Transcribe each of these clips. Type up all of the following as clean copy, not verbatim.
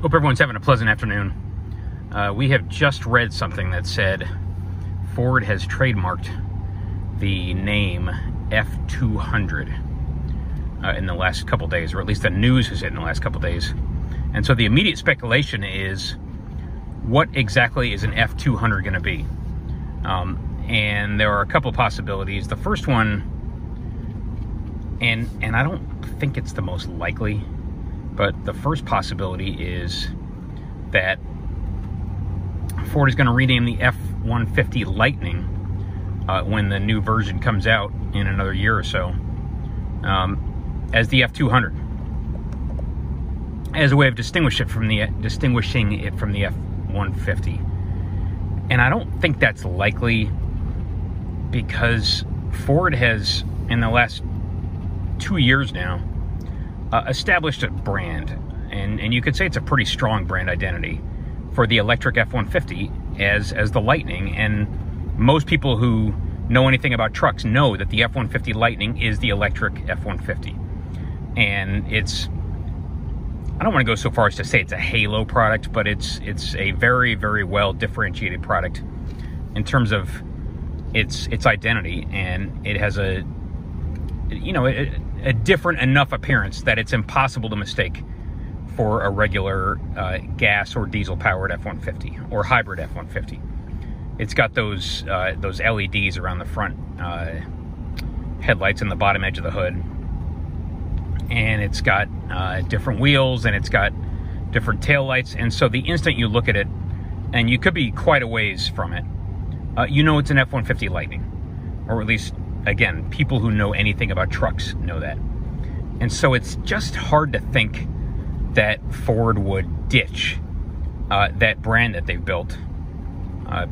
Hope everyone's having a pleasant afternoon. We have just read something that said Ford has trademarked the name F-200 in the last couple days, or at least the news has hit in the last couple days. And so the immediate speculation is, what exactly is an F-200 going to be? And there are a couple possibilities. The first one, and I don't think it's the most likely, but the first possibility is that Ford is going to rename the F-150 Lightning when the new version comes out in another year or so as the F-200, as a way of distinguishing it from the F-150. And I don't think that's likely, because Ford has, in the last 2 years now, established a brand, and you could say it's a pretty strong brand identity for the electric F-150 as the Lightning. And most people who know anything about trucks know that the F-150 Lightning is the electric F-150. And it's, I don't want to go so far as to say it's a halo product, but it's a very, very well differentiated product in terms of its identity, and it has a different enough appearance that it's impossible to mistake for a regular gas or diesel powered F-150 or hybrid F-150. It's got those LEDs around the front headlights and the bottom edge of the hood, and it's got different wheels, and it's got different taillights. And so the instant you look at it, and you could be quite a ways from it, you know it's an F-150 Lightning, or at least, again, people who know anything about trucks know that. And so it's just hard to think that Ford would ditch that brand that they've built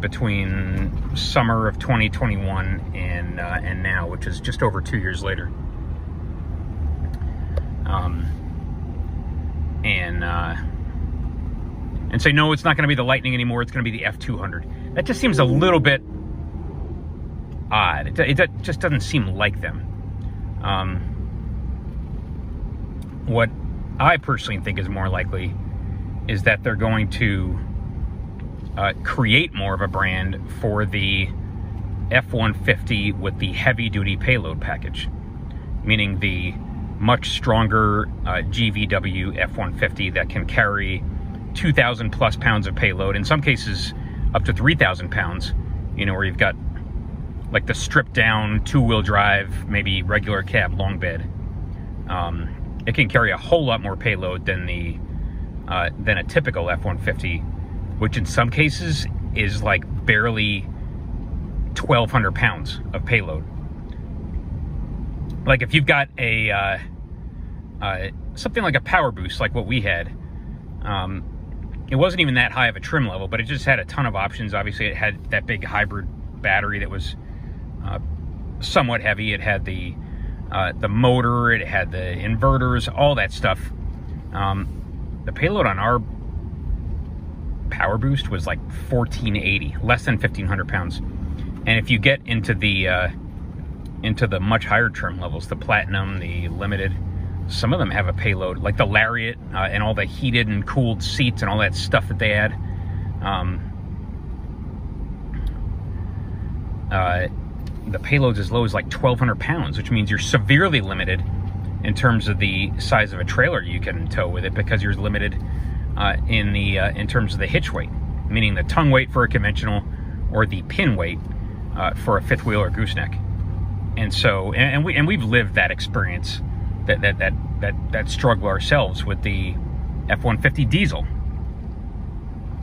between summer of 2021 and now, which is just over 2 years later. And say, no, it's not going to be the Lightning anymore, it's going to be the F-200. That just seems a little bit odd. It just doesn't seem like them. What I personally think is more likely is that they're going to create more of a brand for the F-150 with the heavy-duty payload package, meaning the much stronger GVW F-150 that can carry 2,000 plus pounds of payload, in some cases up to 3,000 pounds, where you've got like the stripped down 2-wheel drive, maybe regular cab long bed. It can carry a whole lot more payload than a typical F-150, which in some cases is like barely 1,200 pounds of payload. Like if you've got a something like a power boost, like what we had, it wasn't even that high of a trim level, but it just had a ton of options. Obviously, it had that big hybrid battery that was somewhat heavy. It had the motor, it had the inverters, all that stuff. The payload on our power boost was like 1,480, less than 1,500 pounds. And if you get into the much higher trim levels, the Platinum, the Limited, some of them have a payload, like the Lariat, and all the heated and cooled seats and all that stuff that they had. The payload's as low as like 1,200 pounds, which means you're severely limited in terms of the size of a trailer you can tow with it, because you're limited in terms of the hitch weight, meaning the tongue weight for a conventional or the pin weight for a fifth wheel or gooseneck. And so, and we've lived that experience, that struggle ourselves with the F-150 diesel,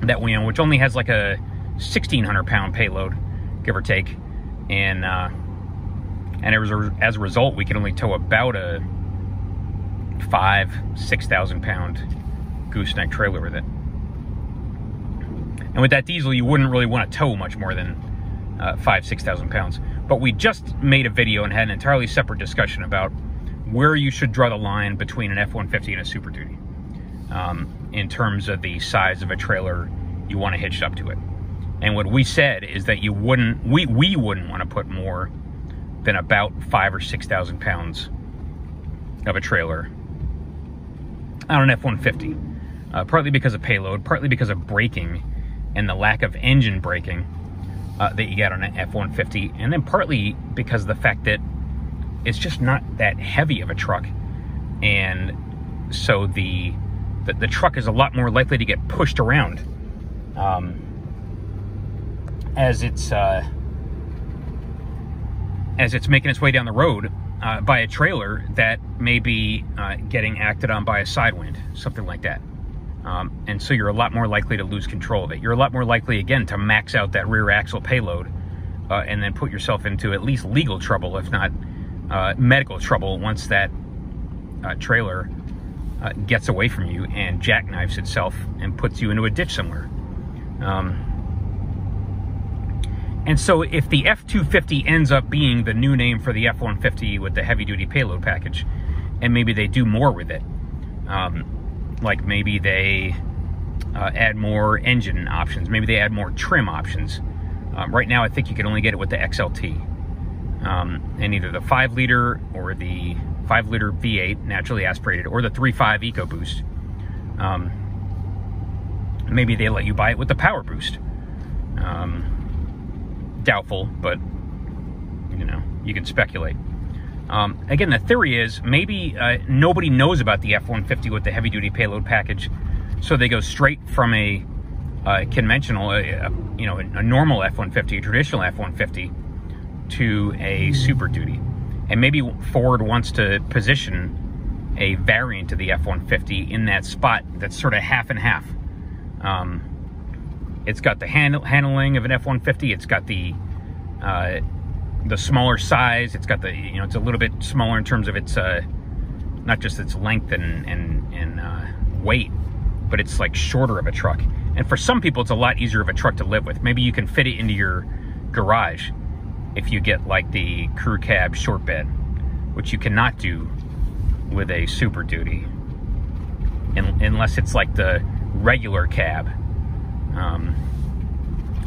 that which only has like a 1,600 pound payload, give or take. And as a result, we can only tow about a 6,000 pound gooseneck trailer with it. And with that diesel, you wouldn't really want to tow much more than 6,000 pounds. But we just made a video and had an entirely separate discussion about where you should draw the line between an F-150 and a Super Duty, in terms of the size of a trailer you want to hitch up to it. And what we said is that we wouldn't want to put more than about 5,000 or 6,000 pounds of a trailer on an F-150. partly because of payload, partly because of braking and the lack of engine braking that you get on an F-150, and then partly because of the fact that it's just not that heavy of a truck, and so the truck is a lot more likely to get pushed around as it's making its way down the road by a trailer that may be getting acted on by a side wind, something like that. And so you're a lot more likely to lose control of it. You're a lot more likely, again, to max out that rear axle payload and then put yourself into at least legal trouble, if not medical trouble, once that trailer gets away from you and jackknifes itself and puts you into a ditch somewhere. And so if the F-250 ends up being the new name for the F-150 with the heavy-duty payload package, and maybe they do more with it, like maybe they add more engine options, maybe they add more trim options. Right now, I think you can only get it with the XLT. And either the 5-liter or the 5-liter V8 naturally aspirated or the 3.5 EcoBoost. Maybe they let you buy it with the Power Boost. Doubtful, but you know, you can speculate. Again, the theory is maybe nobody knows about the F-150 with the heavy-duty payload package, so they go straight from a conventional, a normal F-150, a traditional F-150, to a Super Duty. And maybe Ford wants to position a variant of the F-150 in that spot that's sort of half and half. It's got the handling of an F-150. It's got the smaller size. It's got the, it's a little bit smaller in terms of its, not just its length and weight, but it's like shorter of a truck. And for some people, it's a lot easier of a truck to live with. Maybe you can fit it into your garage if you get like the crew cab short bed, which you cannot do with a Super Duty, unless it's like the regular cab,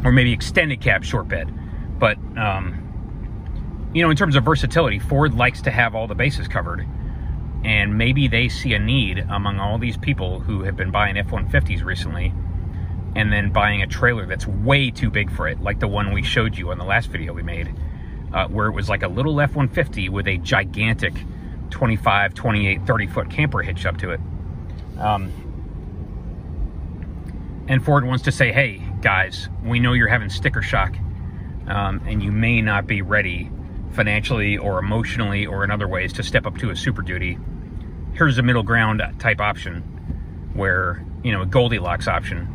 or maybe extended cab short bed. But, in terms of versatility, Ford likes to have all the bases covered, and maybe they see a need among all these people who have been buying F-150s recently, and then buying a trailer that's way too big for it, like the one we showed you on the last video we made, where it was like a little F-150 with a gigantic 25, 28, 30-foot camper hitched up to it. And Ford wants to say, hey, guys, we know you're having sticker shock, and you may not be ready financially or emotionally or in other ways to step up to a Super Duty. Here's a middle ground type option where, a Goldilocks option,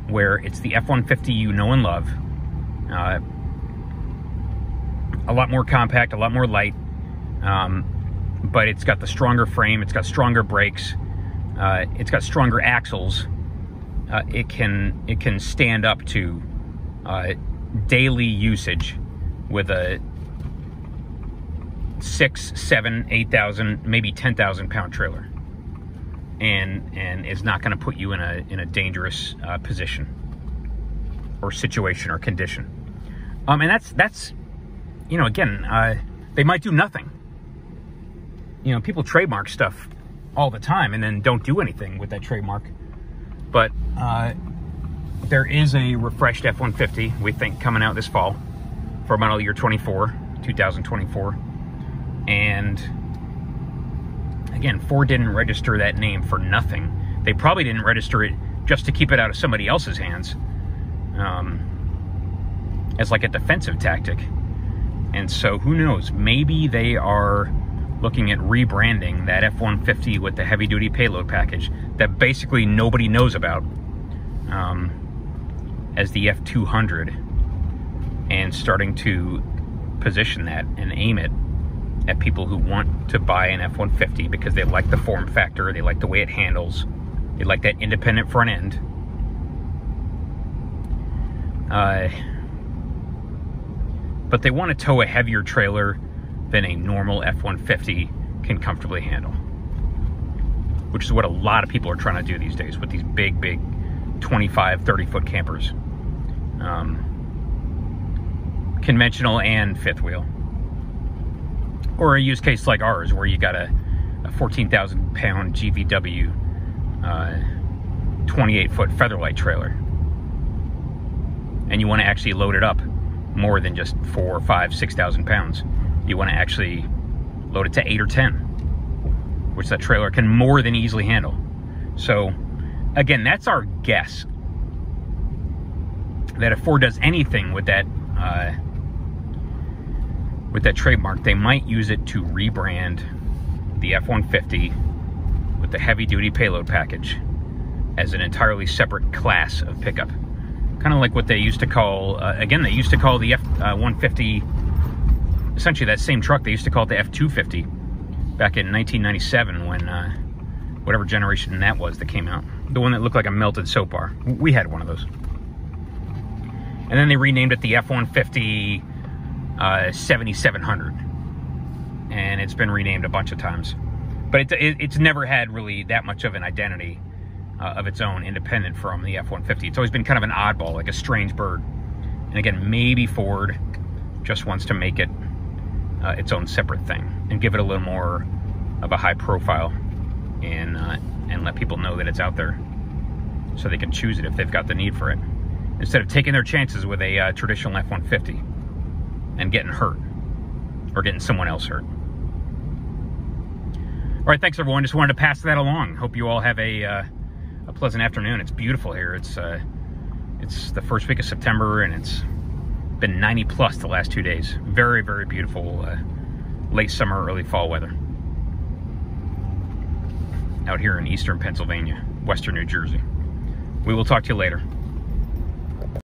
where it's the F-150 you know and love, a lot more compact, a lot more light, but it's got the stronger frame, it's got stronger brakes, it's got stronger axles. It can stand up to daily usage with a 6, 7, 8,000, maybe 10,000 pound trailer, and is not going to put you in a dangerous position or situation or condition. And that's again, they might do nothing. People trademark stuff all the time and then don't do anything with that trademark. But there is a refreshed F-150, we think, coming out this fall for model year 2024. And again, Ford didn't register that name for nothing. They probably didn't register it just to keep it out of somebody else's hands, as like a defensive tactic. And so who knows, maybe they are looking at rebranding that F-150 with the heavy-duty payload package that basically nobody knows about, as the F-200, and starting to position that and aim it at people who want to buy an F-150 because they like the form factor, they like the way it handles, they like that independent front end. But they want to tow a heavier trailer than a normal F-150 can comfortably handle, which is what a lot of people are trying to do these days with these big 25, 30-foot campers, conventional and fifth wheel, or a use case like ours where you got a 14,000 pound GVW 28-foot Featherlight trailer, and you want to actually load it up more than just 4, 5, 6,000 pounds. You want to actually load it to 8 or 10, which that trailer can more than easily handle. So again, that's our guess, that if Ford does anything with that trademark, they might use it to rebrand the F-150 with the heavy-duty payload package as an entirely separate class of pickup. Kind of like what they used to call, again, they used to call the F-150, essentially that same truck, they used to call it the F-250 back in 1997 when, whatever generation that was that came out. The one that looked like a melted soap bar. We had one of those. And then they renamed it the F-150 7700. And it's been renamed a bunch of times. But it's never had really that much of an identity of its own, independent from the F-150. It's always been kind of an oddball, like a strange bird. And again, maybe Ford just wants to make it its own separate thing and give it a little more of a high profile, and let people know that it's out there so they can choose it if they've got the need for it, instead of taking their chances with a traditional F-150 and getting hurt or getting someone else hurt. All right, thanks everyone. Just wanted to pass that along. Hope you all have a pleasant afternoon. It's beautiful here. It's the first week of September, and it's been 90 plus the last 2 days. Very, very beautiful late summer, early fall weather out here in eastern Pennsylvania, western New Jersey. We will talk to you later.